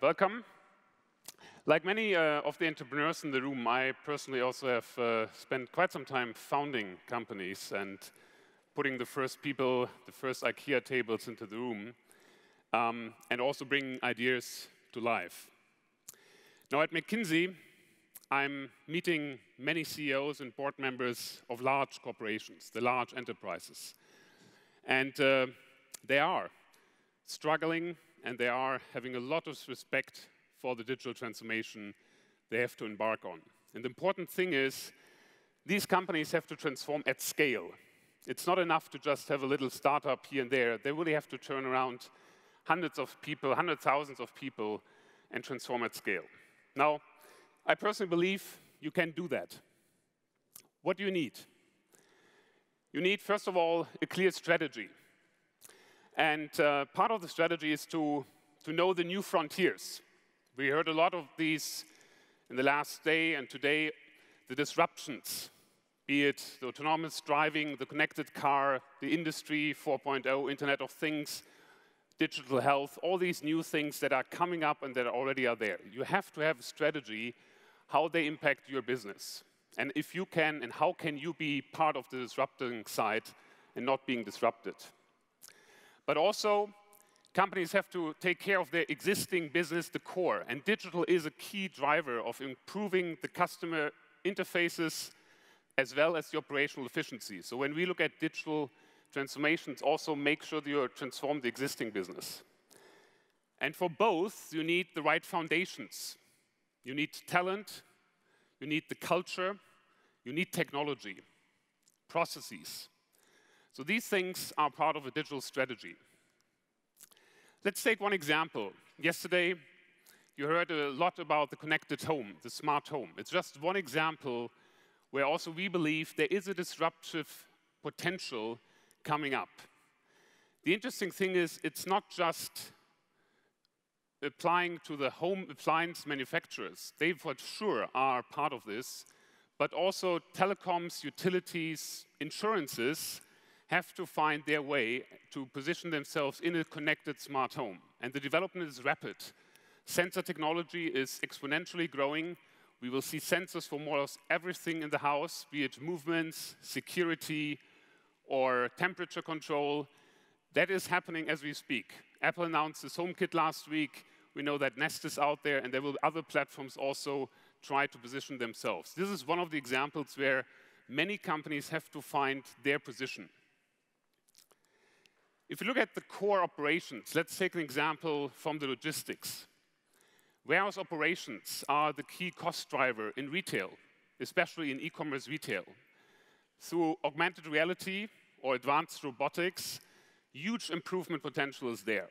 Welcome. Like many of the entrepreneurs in the room, I personally also have spent quite some time founding companies and putting the first people, the first IKEA tables into the room, and also bringing ideas to life. Now at McKinsey, I'm meeting many CEOs and board members of large corporations, the large enterprises. And they are struggling, and they are having a lot of respect for the digital transformation they have to embark on. And the important thing is, these companies have to transform at scale. It's not enough to just have a little startup here and there. They really have to turn around hundreds of people, thousands of people, and transform at scale. Now, I personally believe you can do that. What do you need? You need, first of all, a clear strategy. And part of the strategy is to know the new frontiers. We heard a lot of these in the last day and today, the disruptions, be it the autonomous driving, the connected car, the industry 4.0, Internet of Things, digital health, all these new things that are coming up and that already are there. You have to have a strategy how they impact your business. And if you can, and how can you be part of the disrupting side and not being disrupted? But also, companies have to take care of their existing business, the core. And digital is a key driver of improving the customer interfaces as well as the operational efficiency. So when we look at digital transformations, also make sure that you transform the existing business. And for both, you need the right foundations. You need talent, you need the culture, you need technology, processes. So these things are part of a digital strategy. Let's take one example. Yesterday, you heard a lot about the connected home, the smart home. It's just one example where also we believe there is a disruptive potential coming up. The interesting thing is it's not just applying to the home appliance manufacturers. They for sure are part of this, but also telecoms, utilities, insurances have to find their way to position themselves in a connected smart home. And the development is rapid. Sensor technology is exponentially growing. We will see sensors for more or less everything in the house, be it movements, security, or temperature control. That is happening as we speak. Apple announced this HomeKit last week. We know that Nest is out there, and there will other platforms also try to position themselves. This is one of the examples where many companies have to find their position. If you look at the core operations, let's take an example from the logistics. Warehouse operations are the key cost driver in retail, especially in e-commerce retail. Through augmented reality or advanced robotics, huge improvement potential is there.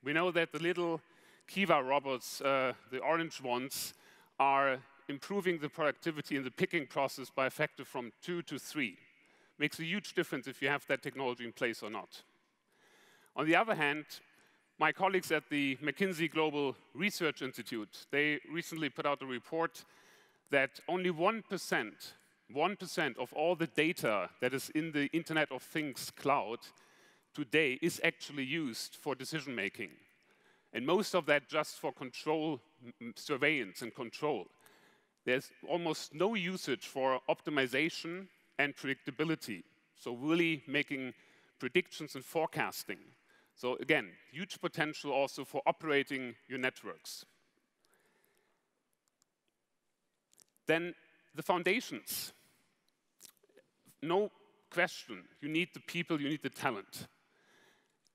We know that the little Kiva robots, the orange ones, are improving the productivity in the picking process by a factor from 2 to 3. Makes a huge difference if you have that technology in place or not. On the other hand, my colleagues at the McKinsey Global Research Institute, they recently put out a report that only 1% of all the data that is in the Internet of Things cloud today is actually used for decision making. And most of that just for control, surveillance and control. There's almost no usage for optimization and predictability. So really making predictions and forecasting. So again, huge potential also for operating your networks. Then the foundations. No question, you need the people, you need the talent.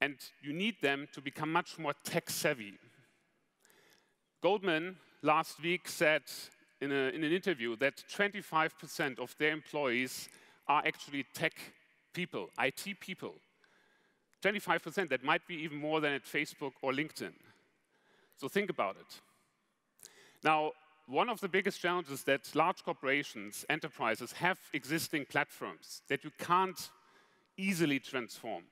And you need them to become much more tech-savvy. Goldman last week said in an interview that 25% of their employees are actually tech people, IT people. 25%, that might be even more than at Facebook or LinkedIn. So think about it. Now, one of the biggest challenges is that large corporations, enterprises, have existing platforms that you can't easily transform.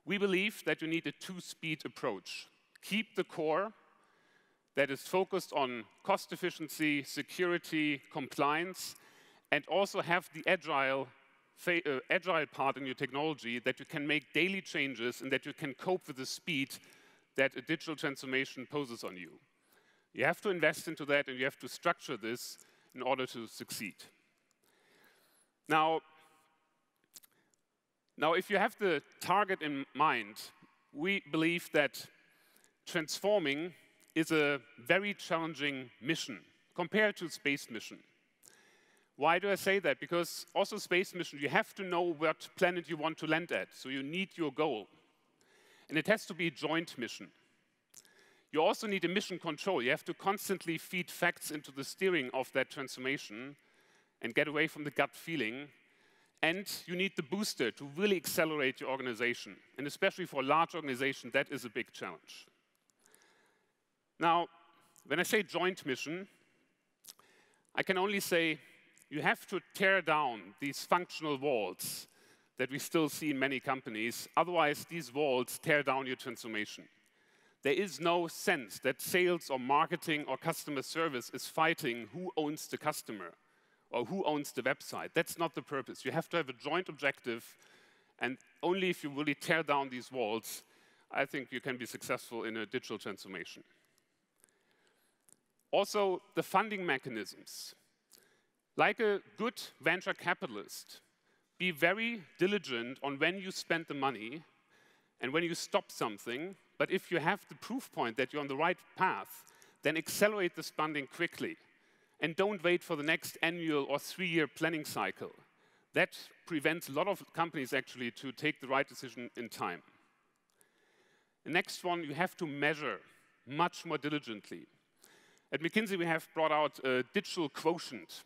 We believe that you need a two-speed approach. Keep the core that is focused on cost efficiency, security, compliance, and also have the agile part in your technology that you can make daily changes and that you can cope with the speed that a digital transformation poses on you. You have to invest into that, and you have to structure this in order to succeed. Now, if you have the target in mind, we believe that transforming is a very challenging mission compared to space mission. Why do I say that? Because also space mission, you have to know what planet you want to land at, so you need your goal. And it has to be a joint mission. You also need a mission control. You have to constantly feed facts into the steering of that transformation and get away from the gut feeling. And you need the booster to really accelerate your organization. And especially for a large organization, that is a big challenge. Now, when I say joint mission, I can only say you have to tear down these functional walls that we still see in many companies. Otherwise, these walls tear down your transformation. There is no sense that sales or marketing or customer service is fighting who owns the customer or who owns the website. That's not the purpose. You have to have a joint objective, and only if you really tear down these walls, I think you can be successful in a digital transformation. Also, the funding mechanisms. Like a good venture capitalist, be very diligent on when you spend the money and when you stop something. But if you have the proof point that you're on the right path, then accelerate this funding quickly. And don't wait for the next annual or 3-year planning cycle. That prevents a lot of companies actually to take the right decision in time. The next one, you have to measure much more diligently. At McKinsey, we have brought out a digital quotient.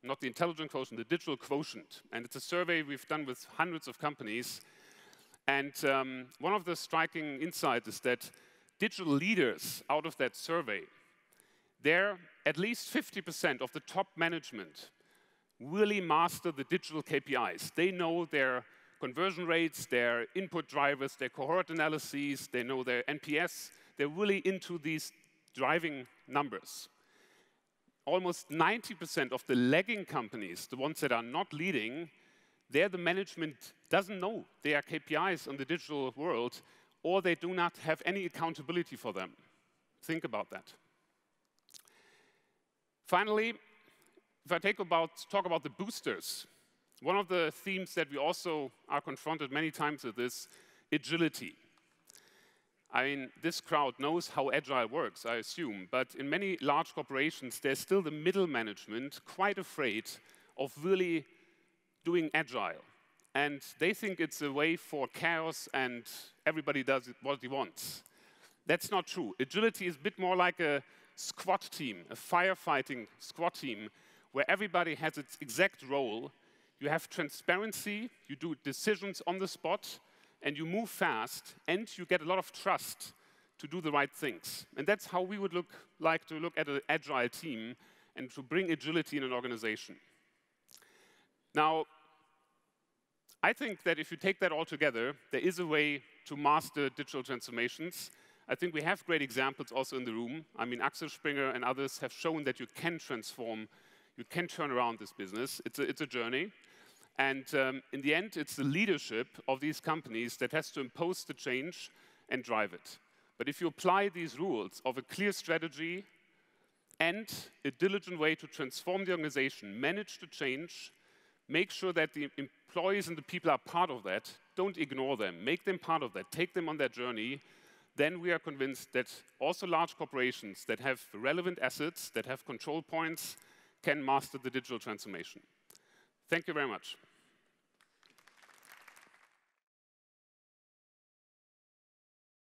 Not the intelligent quotient, the digital quotient. And it's a survey we've done with hundreds of companies. And one of the striking insights is that digital leaders out of that survey, they're at least 50% of the top management really master the digital KPIs. They know their conversion rates, their input drivers, their cohort analyses, they know their NPS. They're really into these driving numbers. Almost 90% of the lagging companies, the ones that are not leading, there the management doesn't know their KPIs on the digital world, or they do not have any accountability for them. Think about that. Finally, if I talk about the boosters, one of the themes that we also are confronted many times with is agility. I mean, this crowd knows how agile works, I assume, but in many large corporations, there's still the middle management quite afraid of really doing agile. And they think it's a way for chaos and everybody does what he wants. That's not true. Agility is a bit more like a squad team, a firefighting squad team, where everybody has its exact role. You have transparency, you do decisions on the spot, and you move fast, and you get a lot of trust to do the right things. And that's how we would like to look at an agile team and to bring agility in an organization. Now, I think that if you take that all together, there is a way to master digital transformations. I think we have great examples also in the room. I mean, Axel Springer and others have shown that you can transform, you can turn around this business. It's a journey. And in the end, it's the leadership of these companies that has to impose the change and drive it. But if you apply these rules of a clear strategy and a diligent way to transform the organization, manage the change, make sure that the employees and the people are part of that, don't ignore them, make them part of that, take them on that journey, then we are convinced that also large corporations that have relevant assets, that have control points, can master the digital transformation. Thank you very much.